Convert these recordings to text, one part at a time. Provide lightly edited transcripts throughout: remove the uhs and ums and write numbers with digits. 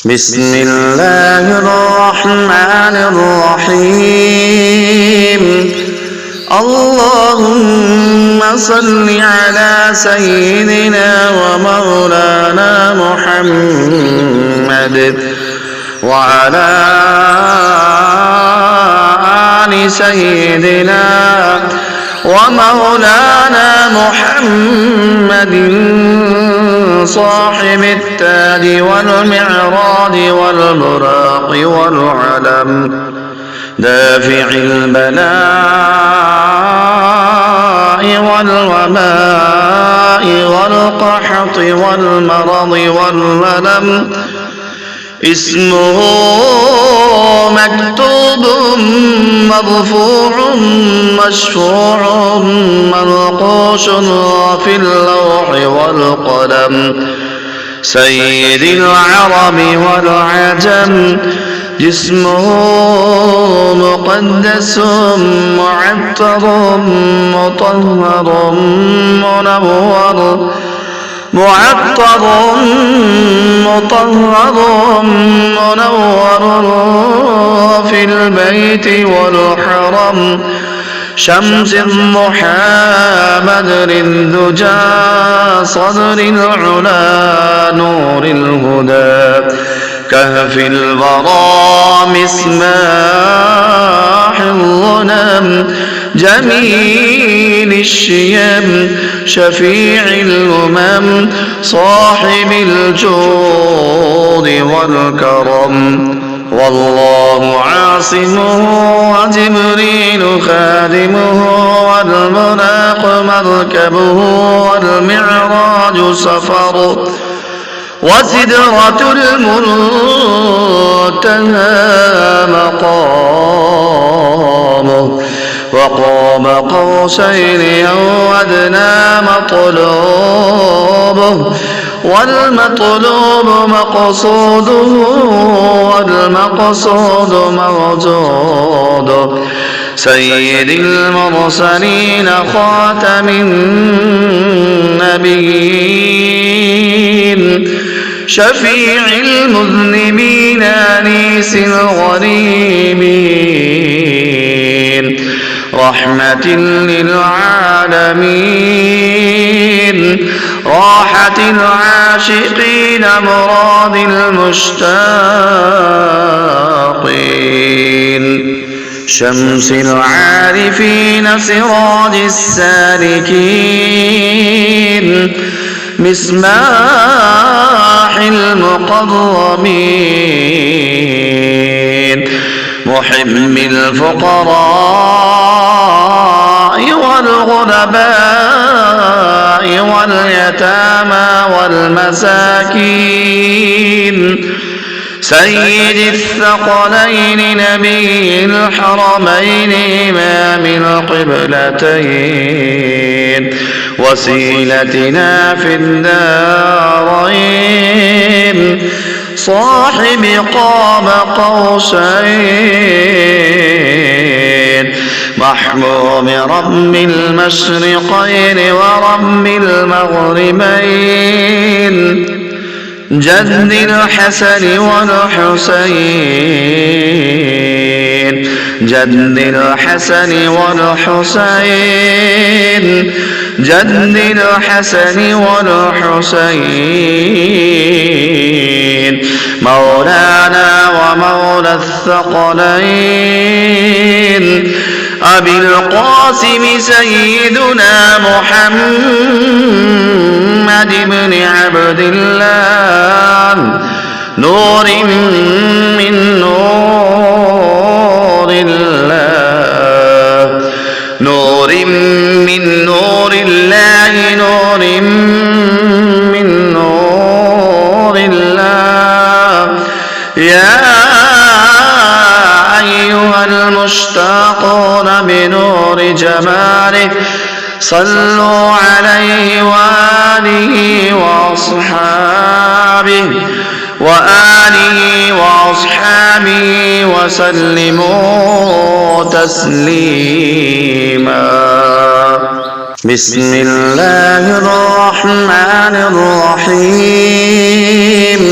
بسم الله الرحمن الرحيم. اللهم صل على سيدنا ومولانا محمد وعلى آل سيدنا ومولانا محمد صاحب التاج والمعراج والبراق والعلم دافع البلاء والوباء والقحط والمرض والألم اسمه مكتوب مرفوع مشفوع منقوش في اللوح والقلم سيد العرب والعجم جسمه مقدس معطر مطهر منور معطر مطهر منور في البيت والحرم شمس الضحى بدر الدجى صدر العلا نور الهدى كهف الورى مصباح الظلم جميل الشيم شفيع الأمم صاحب الجود والكرم والله عاصمه وجبريل خادمه والبراق مركبه والمعراج سفر وسدرة المنتهى مقامه وقاب قوسين أو أدنى مطلوبه والمطلوب مقصوده والمقصود موجوده سيد المرسلين خاتم النبيين شفيع المذنبين أنيس الغريبين رحمة للعالمين راحة العاشقين مراد المشتاقين شمس العارفين سراج السالكين مصباح المقربين محب الفقراء والغرباء واليتامى والمساكين سيد الثقلين نبي الحرمين إمام القبلتين وسيلتنا في الدارين صاحب قاب قوسين محبوب رب المشرقين ورب المغربين جد الحسن والحسين جد الحسن والحسين جد الحسن والحسين مولانا ومولى الثقلين أبي القاسم سيدنا محمد بن عبد الله نور من نور الله نور من نور الله نور من نور الله يا أيها المشتاقون بنور جماله صلوا عليه وآله وأصحابه وآله وأصحابه وسلموا تسليما. بسم الله الرحمن الرحيم.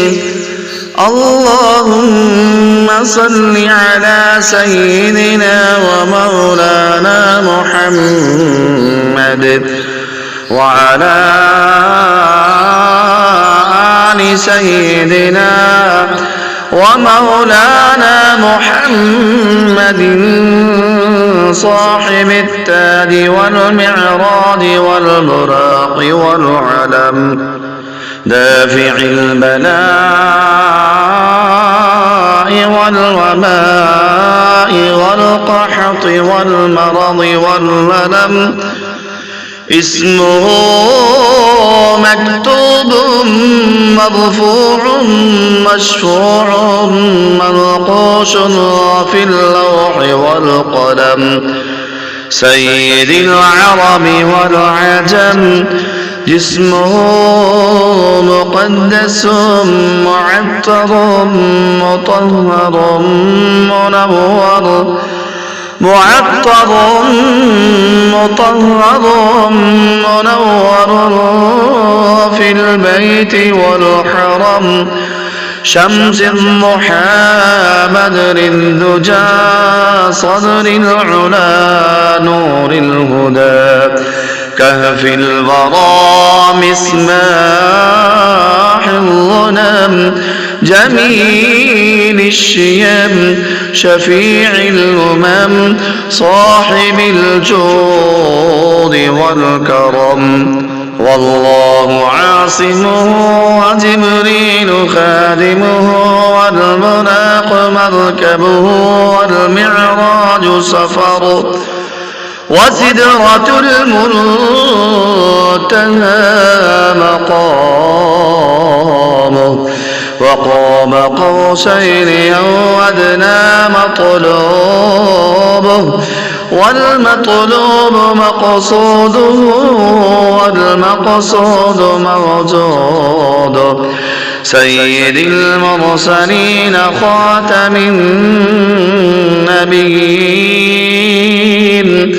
اللهم صل على سيدنا ومولانا محمد وعلى آل سيدنا ومولانا محمد صاحب التاج والمعراج والبراق والعلم دافع البلاء والوباء والقحط والمرض والولم اسمه مكتوب مرفوع مشفوع منقوش في اللوح والقلم سيد العرب والعجم جسمه مقدس معطر مطهر منور معطر مطهر منور في البيت والحرم شمس الضحى بدر الدجى صدر العلا نور الهدى كهف الورى مصباح الظلم جميل الشيم شفيع الأمم صاحب الجود والكرم والله عاصمه وجبريل خادمه والبراق مركبه والمعراج سفره وسدرة المنتهى مقامه وقاب قوسين أو أدنى مطلوبه والمطلوب مقصوده والمقصود موجوده سيد المرسلين خاتم النبيين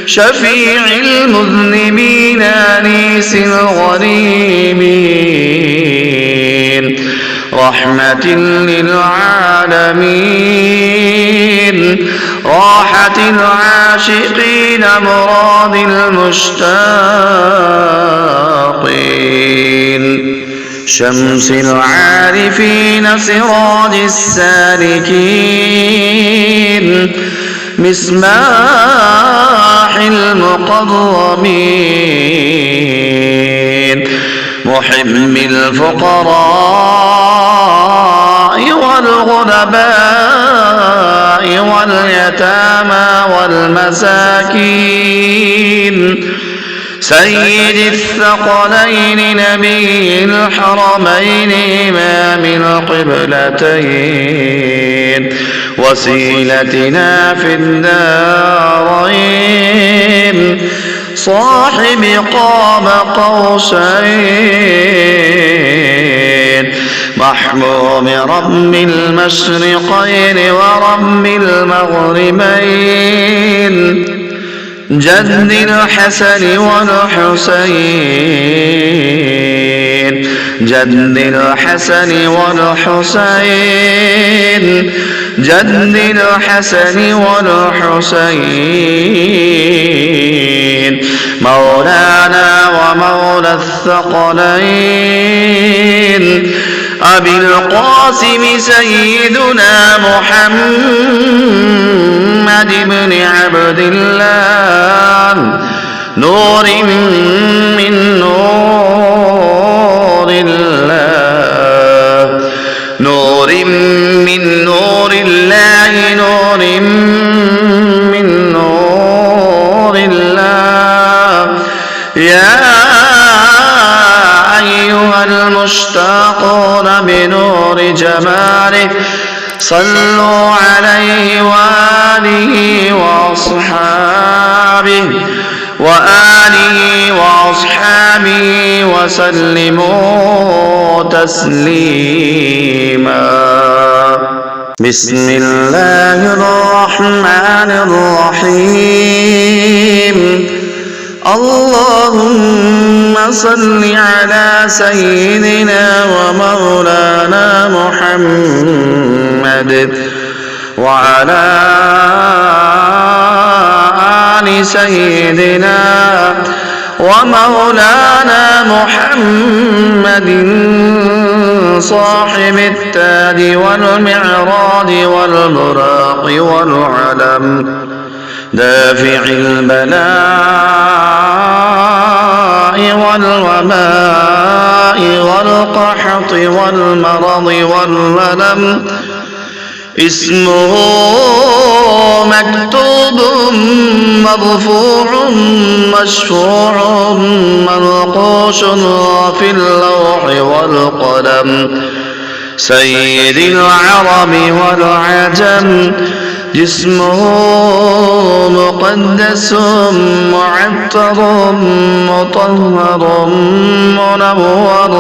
شفيع المذنبين أنيس الغريبين رحمة للعالمين راحة العاشقين مراد المشتاقين شمس العارفين سراج السالكين مصباح المقربين محب الفقراء والغرباء واليتامى والمساكين سيد الثقلين نبي الحرمين إمام القبلتين وسيلتنا في الدارين صاحب قاب قوسين محبوب رب المشرقين ورب المغربين جد الحسن والحسين جد الحسن والحسين جد الحسن والحسين مولانا ومولى الثقلين أبي القاسم سيدنا محمد بن عبد الله نور من نور الله نور من نور الله نور من نور الله يا أيها المشتاقون بنور جماله صلوا عليه وآله وأصحابه وآله وأصحابه وسلموا تسليما. بسم الله الرحمن الرحيم. اللهم صل على سيدنا ومولانا محمد وعلى آل سيدنا ومولانا محمد صاحب التاج والمعراج والبراق والعلم دافع البلاء والوباء والقحط والمرض والألم اسمه مكتوب مرفوع مشفوع منقوش في اللوح والقلم سيد العرب والعجم جسمه مقدس معطر مطهر منور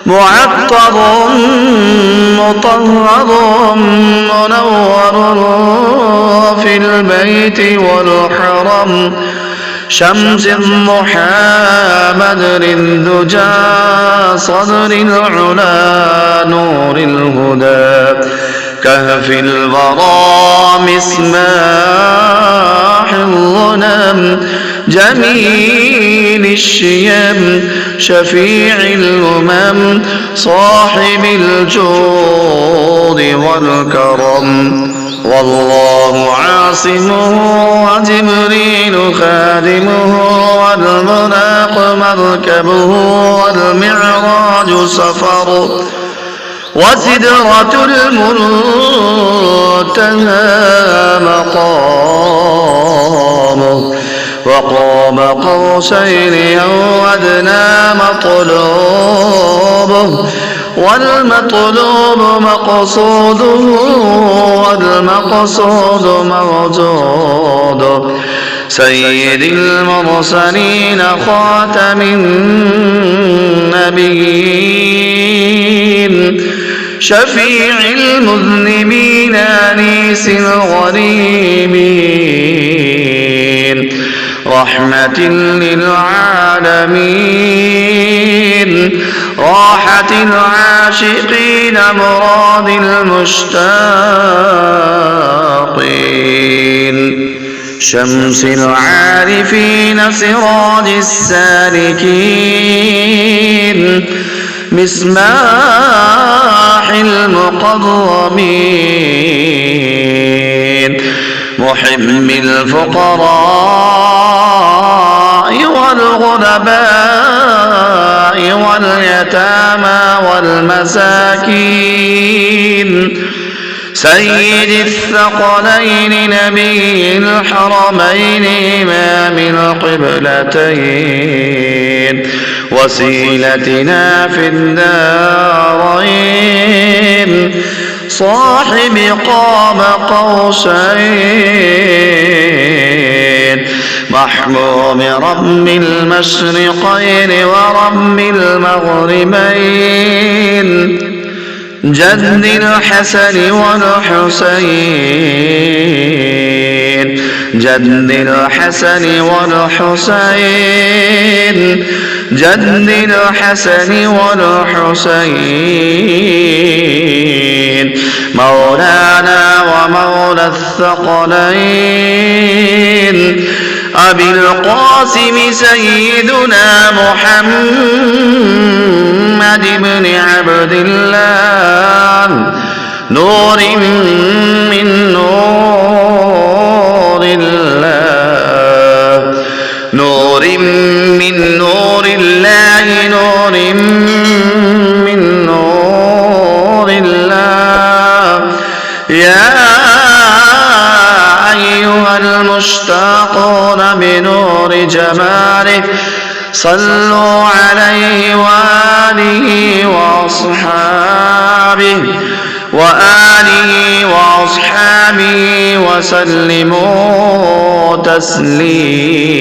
معطر مطهر منور في البيت والحرم شمس الضحى بدر الدجى صدر العلا نور الهدى كهف الورى مصباح الظلم جميل الشيم شفيع الأمم صاحب الجود والكرم والله عاصمه وجبريل خادمه والملاك مركبه والمعراج سفره وسدرة المنتهى مقامه وقاب قوسين أو أدنى مطلوبه والمطلوب مقصوده والمقصود موجوده سيد المرسلين خاتم النبيين شفيع المذنبين أنيس الغريبين رحمة للعالمين راحة العاشقين مراد المشتاقين شمس العارفين سراج السالكين مصباح المقربين محب الفقراء والغرباء واليتامى والمساكين سيد الثقلين نبي الحرمين إمام القبلتين وسيلتنا في الدارين صاحب قاب قوسين محبوب رب المشرقين ورب المغربين جد الحسن والحسين جد الحسن والحسين جد الحسن والحسين مولانا ومولى الثقلين أبي القاسم سيدنا محمد بن عبد الله نور من نور الله نور من نور الله نور من نور الله يا أيها المشتاقون بنور جماله صلوا عليه وآله وأصحابه وآله وأصحابه وسلموا تسليما.